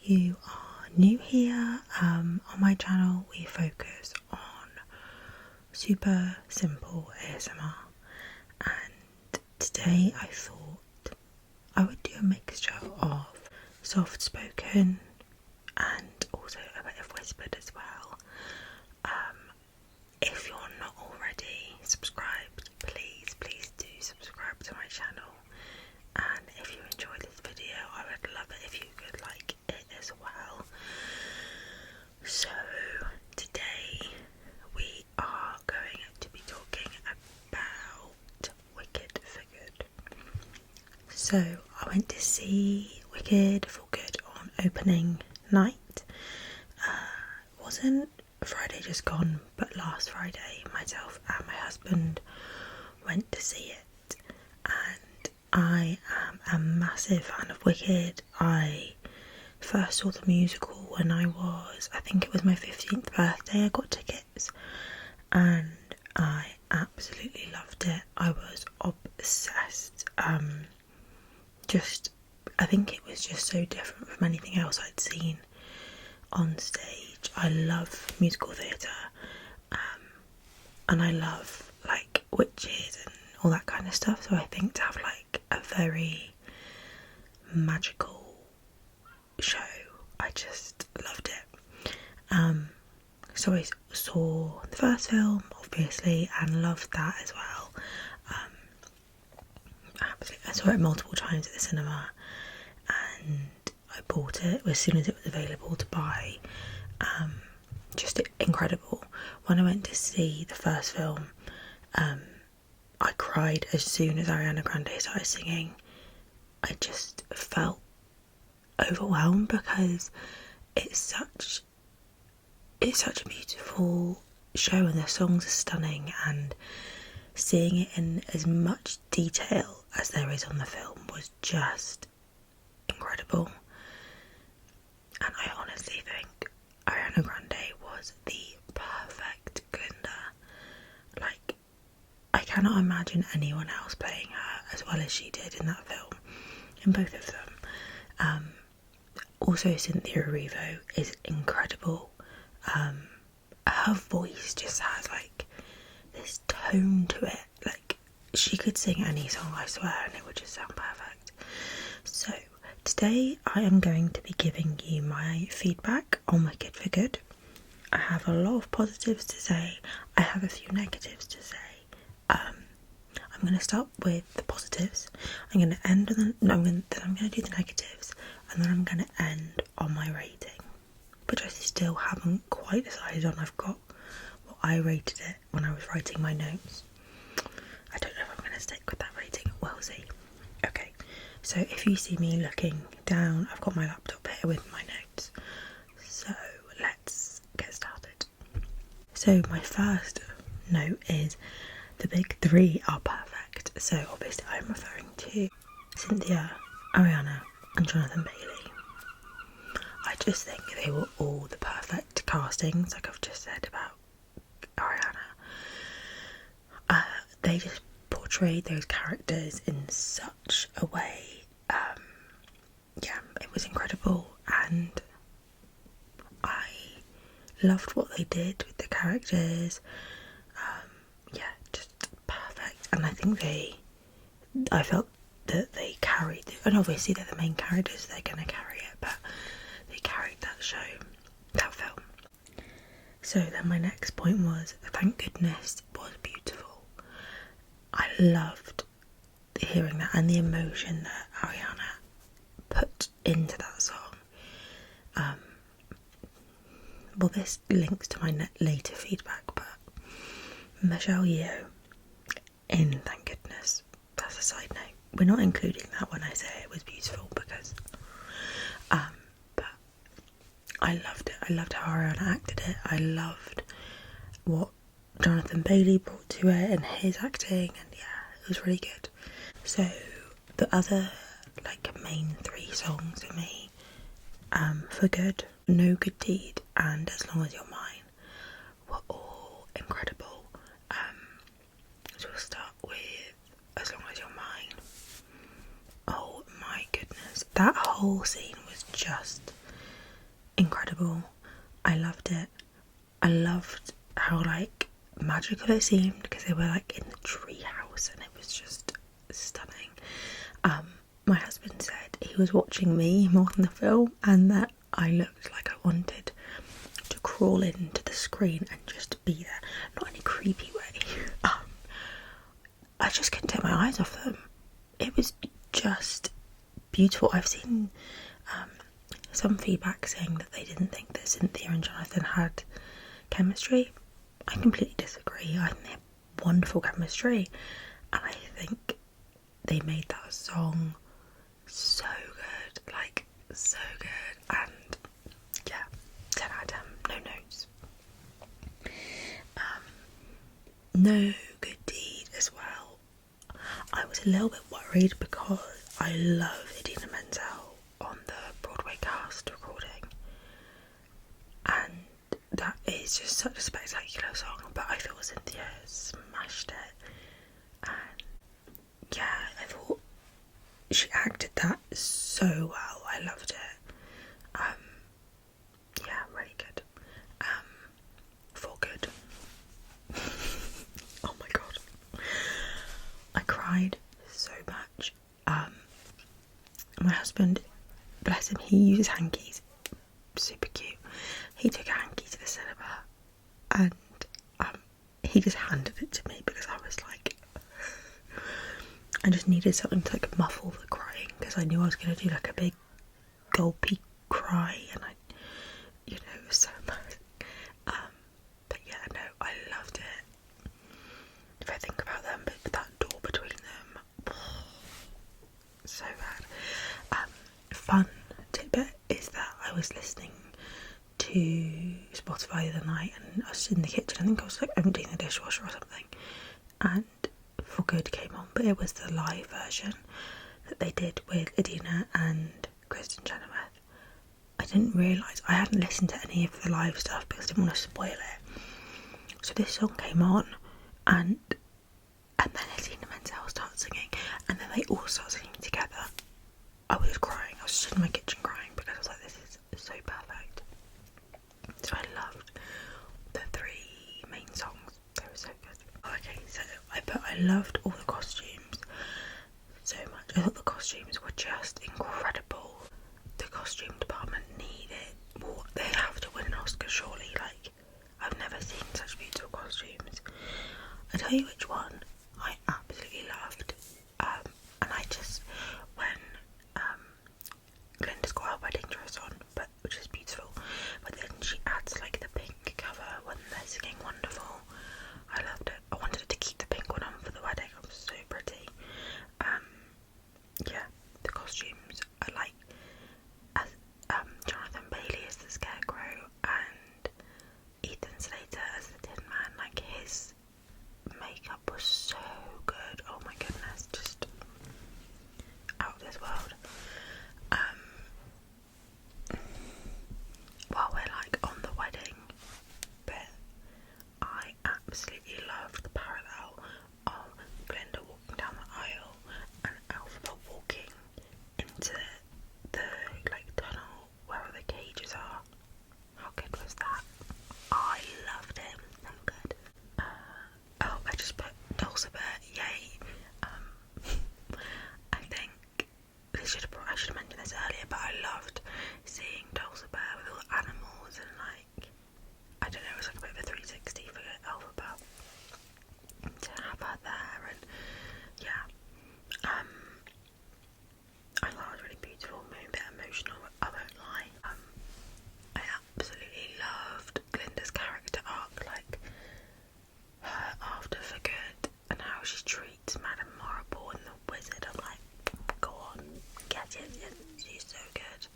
you are new here, on my channel we focus on super simple ASMR, and today I thought I would do a mixture of soft spoken and also a bit of whispered as well. If you're not already subscribed, please do subscribe to my channel, and if you enjoy this video I would love it if you could like it as well. So today we are going to be talking about Wicked for Good. So I went to see Wicked for Good on opening night. Wasn't Friday just gone, but last Friday myself and my husband went to see it, and I am a massive fan of Wicked. I first saw the musical when I think it was my 15th birthday. I got tickets and I absolutely loved it. I was obsessed. I think it was just so different from anything else I'd seen on stage. I love musical theatre, and I love like witches and all that kind of stuff, so I think to have like a very magical show, I just loved it. So I saw the first film obviously and loved that as well. Absolutely. I saw it multiple times at the cinema and I bought it as soon as it was available to buy. Just incredible. When I went to see the first film, I cried as soon as Ariana Grande started singing. I just felt overwhelmed because it's such a beautiful show and the songs are stunning, and seeing it in as much detail as there is on the film was just incredible. And I honestly think Ariana Grande was the perfect Glinda. Like, I cannot imagine anyone else playing her as well as she did in that film, in both of them. Also Cynthia Erivo is incredible. Her voice just has like this tone to it. Like, she could sing any song, I swear, and it would just sound perfect. So today I am going to be giving you my feedback on Wicked for Good. I have a lot of positives to say, I have a few negatives to say. I'm going to start with the positives, I'm going to end on I'm going to do the negatives, and then I'm going to end on my rating, which I still haven't quite decided on. I've got what I rated it when I was writing my notes. I don't know if I'm going to stick with that rating, we'll see. Okay, so if you see me looking down, I've got my laptop here with my notes. So let's get started. So my first note is the big three are perfect. So obviously I'm referring to Cynthia, Ariana and Jonathan Bailey. I just think they were all the perfect castings, like I've just said about Ariana. They just portrayed those characters in such a way. It was incredible, and I loved what they did with the characters. Just perfect. And I think I felt that they carried it, and obviously they're the main characters, they're going to carry it, but they carried that show, that film. So then my next point was, thank goodness it was beautiful. I loved hearing that and the emotion that Ariana put into that song. Well, this links to my later feedback, but Michelle Yeoh in Thank Goodness, that's a side note. We're not including that when I say it was beautiful because but I loved it. I loved how Ariana acted it. I loved what Jonathan Bailey brought to it and his acting, and it was really good. So the other main three songs for me, for Good, No Good Deed and As Long As You're Mine, were all incredible. So we'll start with As Long As You're Mine. Oh my goodness, that whole scene was just incredible. I loved it. I loved how like magical it seemed because they were like in the tree house and it was just stunning. My husband said he was watching me more than the film and that I looked like I wanted to crawl into the screen and just be there. Not in a creepy way. I just couldn't take my eyes off them. It was just beautiful. I've seen some feedback saying that they didn't think that Cynthia and Jonathan had chemistry. I completely disagree. I think they have wonderful chemistry and I think they made that song so good, like so good, and yeah, 10 out of 10, no notes. No good deed as well. I was a little bit worried because I love Idina Menzel on the Broadway cast recording and that is just such a spectacular song, but I feel Cynthia smashed it and yeah, I thought she acted that so well. I loved it. Yeah, really good. For good. Oh my god. I cried so much. My husband, bless him, he uses hankies. Super cute. He took a hanky to the cinema and he just handed it to me because I was like, I just needed something to like muffle the crying because I knew I was going to do like a big gulpy cry and I, you know, it was so embarrassing. But yeah, no, I loved it. If I think about them, but that door between them, so bad. Fun tidbit is that I was listening to Spotify the other night and I was in the kitchen, I think I was like emptying the dishwasher or something, and For Good came on, but it was the live version that they did with Idina and Kristen Chenoweth. I didn't realise, I hadn't listened to any of the live stuff because I didn't want to spoil it. So this song came on and then Idina Menzel started singing and then they all started singing together. I was crying, I was just in my kitchen crying because I was like, this is so perfect. So I loved the 3 main songs, they were so good. Okay, so I loved all the costumes so much. I thought the costumes were just incredible. The costume department needed more. They have to win an Oscar surely. Like, I've never seen such beautiful costumes. I'll tell you which one I absolutely loved. And I just, when Glinda's got her wedding dress on, but which is beautiful, but then she adds like the pink cover when they're singing Wonderful. I loved it. I wanted her to keep the pink one on for the wedding. It was so pretty. Yeah, the costumes I like. As Jonathan Bailey as the Scarecrow and Ethan Slater as the Tin Man, like his makeup was so good. Oh my goodness, just out of this world. While we're like on the wedding bit, I absolutely loved the parallel of Glinda walking down the aisle and Elphaba walking into the like tunnel where the cages are. How good was that? I loved it. So good. Oh, I just put Dulcibert. Yay. I think I should have mentioned this earlier, but I loved seeing Dulcibert with all the animals and like, I don't know, it was like a bit of a 360 for Elphaba to have her there, and yeah, I thought it was really beautiful, maybe a bit emotional, I won't lie. I absolutely loved Glinda's character arc, like her after For Good and how she treats Madame Marable and the wizard. I'm like, go on, get it, she's so good.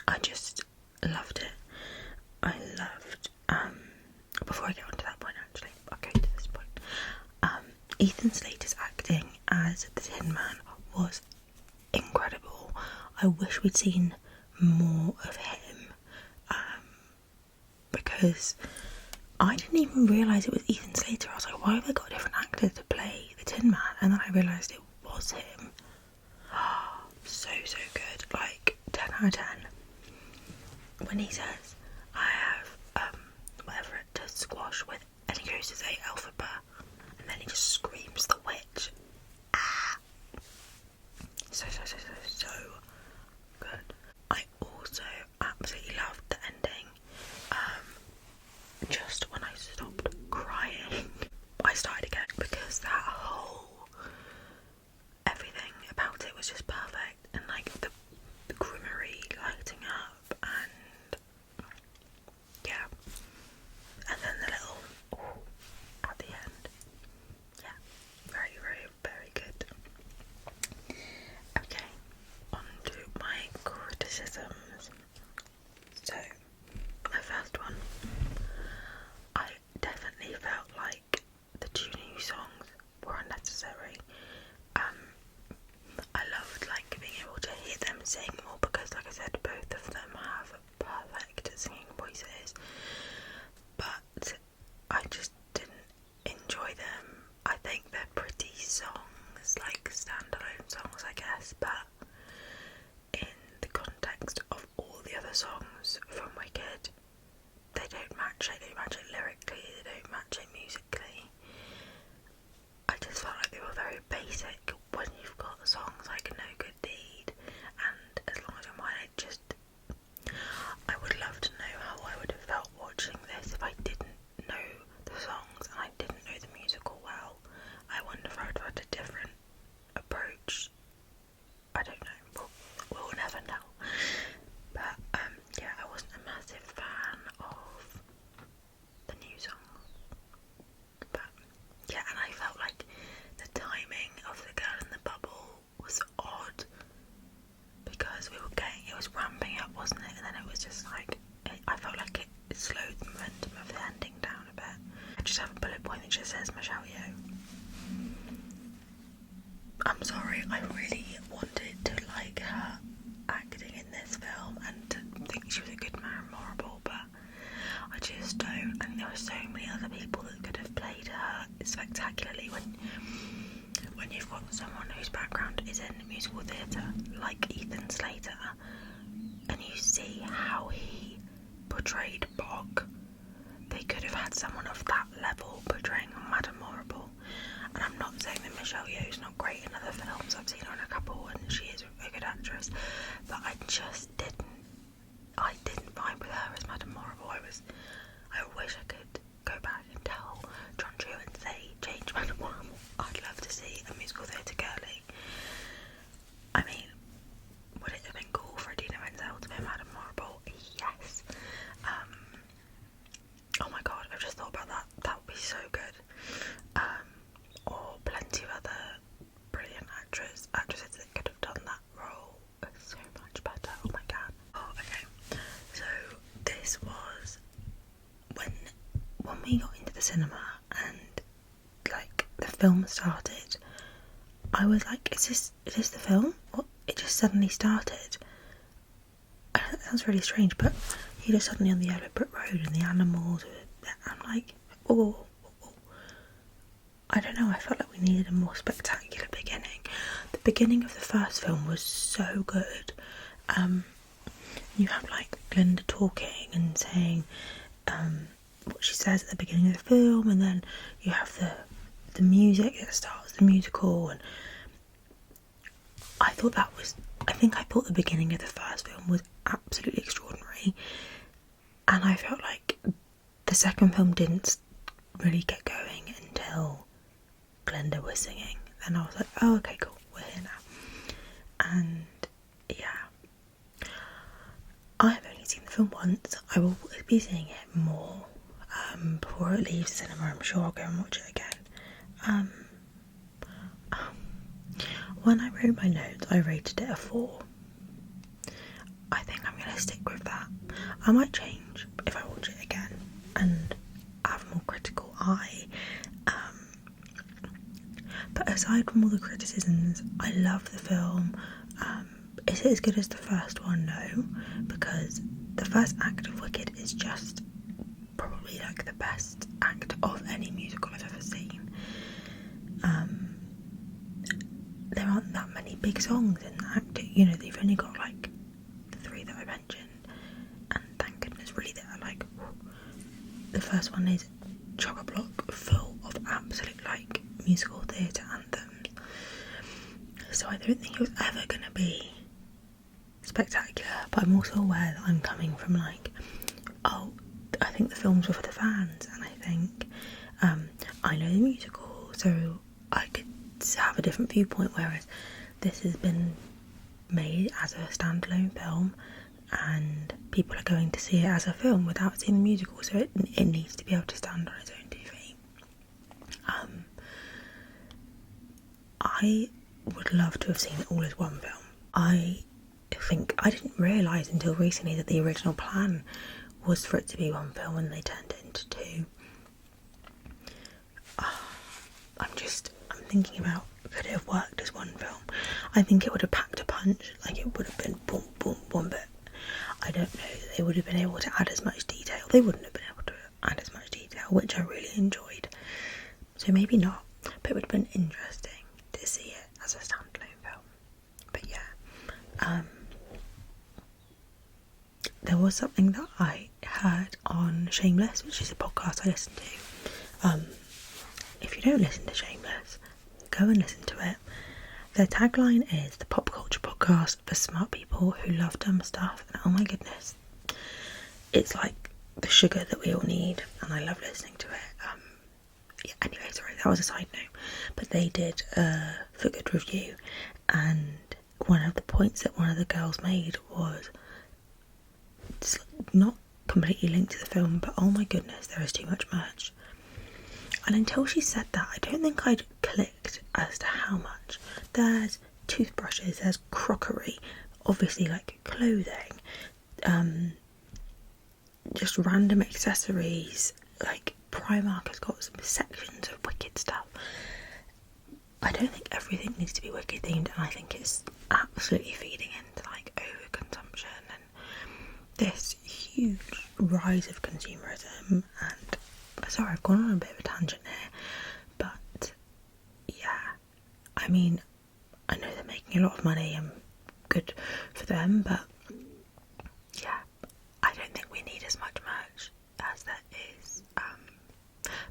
I just loved it. I loved, before I get on to that point actually, I'll go to this point. Ethan Slater's acting as the Tin Man was incredible. I wish we'd seen more of him, because I didn't even realise it was Ethan Slater. I was like, why have they got a different actor to play the Tin Man? And then I realised it was him. So good. Like, goes to say Elphaba, and then he just screams the witch. Ah! So good. I also absolutely loved the ending. Just when I stopped crying, I started again because that whole everything about it was just perfect, and like the groomery lighting up, and yeah, and then the little at the end, yeah, very good. Okay, on to my criticisms. So my first one, I definitely felt like the two new songs were unnecessary. I loved like being able to hear them sing more because, like I said, both of them have perfect singing voices, but I just didn't enjoy them. I think they're pretty songs, like standalone songs, I guess, but in the context of all the other songs from Wicked, they don't match it. They don't match it lyrically, they don't match it musically. I just felt like they were very basic when you've got songs like No Good Deed and As Long as I'm Mine. I would love to know how I would have felt watching this if I didn't know the songs and I didn't know the musical well. I wonder if I would have had a different approach. I don't know. We'll never know. But yeah, I wasn't a massive fan of the new songs. But yeah, and I felt like the timing of The Girl in the Bubble was odd because it was ramping up, wasn't it? And then it was just like, I felt like it slowed the momentum of the ending down a bit. I just have a bullet point that just says Michelle Yeoh. I'm sorry, I really wanted to like her acting in this film and to think she was a good Mary Morrible, but I just don't. And there were so many other people that could have played her spectacularly when you've got someone whose background is in musical theatre, like Ethan Slater, and you see how he portrayed Bog. They could have had someone of that level portraying Madame Morrible. And I'm not saying that Michelle Yeoh's not great in other films. I've seen her in a couple and she is a good actress, but I just didn't vibe with her as Madame Morrible. I wish I could go back and tell John Drew and say change Madame Morrible. I'd love to see a musical theatre girly. I mean, would it have been cool for Idina Menzel to be Madame Morrible? Yes. Oh my god, I've just thought about that. That would be so good. Or plenty of other brilliant actresses that could have done that role so much better. Oh my god. Oh, okay. So this was when we got into the cinema and like the film started. I was like, is this the film? What? It just suddenly started. That sounds really strange, but you're just suddenly on the yellow brick road and the animals. I'm like, oh. I don't know, I felt like we needed a more spectacular beginning. The beginning of the first film was so good. You have like Glinda talking and saying what she says at the beginning of the film, and then you have the music that starts the musical, and I thought the beginning of the first film was absolutely extraordinary, and I felt like the second film didn't really get going until Glinda was singing. Then I was like, oh okay, cool, we're here now. And yeah, I've only seen the film once. I will be seeing it more before it leaves the cinema. I'm sure I'll go and watch it again. When I wrote my notes, I rated it a 4. I think I'm going to stick with that. I might change if I watch it again and have a more critical eye. But aside from all the criticisms, I love the film. Is it as good as the first one? No, because the first act of Wicked is just probably like the best act of any musical I've ever seen. There aren't that many big songs in that. You know, they've only got like the 3 that I mentioned, and thank goodness really they are like, the first one is Chock-a-Block musical theatre anthems. So I don't think it was ever going to be spectacular, but I'm also aware that I'm coming from like, oh, I think the films were for the fans, and I think I know the musical, so I could have a different viewpoint, whereas this has been made as a standalone film and people are going to see it as a film without seeing the musical, so it needs to be able to stand on its own two feet. I would love to have seen it all as one film. I think I didn't realise until recently that the original plan was for it to be one film and they turned it into two. I'm thinking about, could it have worked as one film? I think it would have packed a punch, like it would have been boom, boom, boom, but I don't know that they would have been able to add as much detail. They wouldn't have been able to add as much detail, which I really enjoyed. So maybe not, but it would have been interesting to see it as a standalone film. But yeah, there was something that I heard on Shameless, which is a podcast I listen to. If you don't listen to Shameless, go and listen to it. Their tagline is the pop culture podcast for smart people who love dumb stuff, and oh my goodness, it's like the sugar that we all need, and I love listening to it. Yeah, anyway, sorry, that was a side note, but they did a For Good review, and one of the points that one of the girls made was, it's not completely linked to the film, but oh my goodness, there is too much merch. And until she said that, I don't think I'd clicked as to how much. There's toothbrushes, there's crockery, obviously like clothing, just random accessories, like Primark has got some sections of Wicked stuff. I don't think everything needs to be Wicked themed, and I think it's absolutely feeding into like overconsumption and this huge rise of consumerism. And sorry, I've gone on a bit of a tangent here, but yeah, I mean, I know they're making a lot of money and good for them, but yeah, I don't think we need as much merch as there is.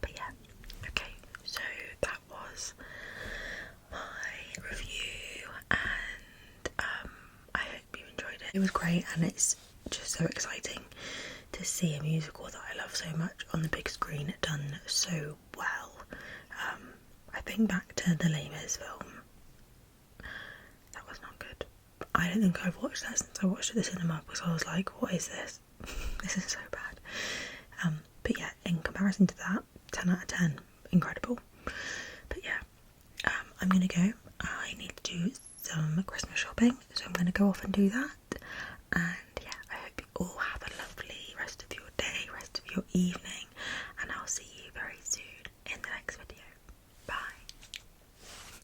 But yeah, okay, so that was my review, and I hope you enjoyed it. It was great, and it's just so exciting to see a musical that I love so much on the big screen done so well. I think back to the Les Mis film. That was not good. I don't think I've watched that since I watched it at the cinema, because I was like, what is this? This is so bad. But yeah, in comparison to that, 10 out of 10, incredible. But yeah, I'm gonna go. I need to do some Christmas shopping, so I'm gonna go off and do that. And yeah, I hope you all have a lovely rest of your day, rest of your evening.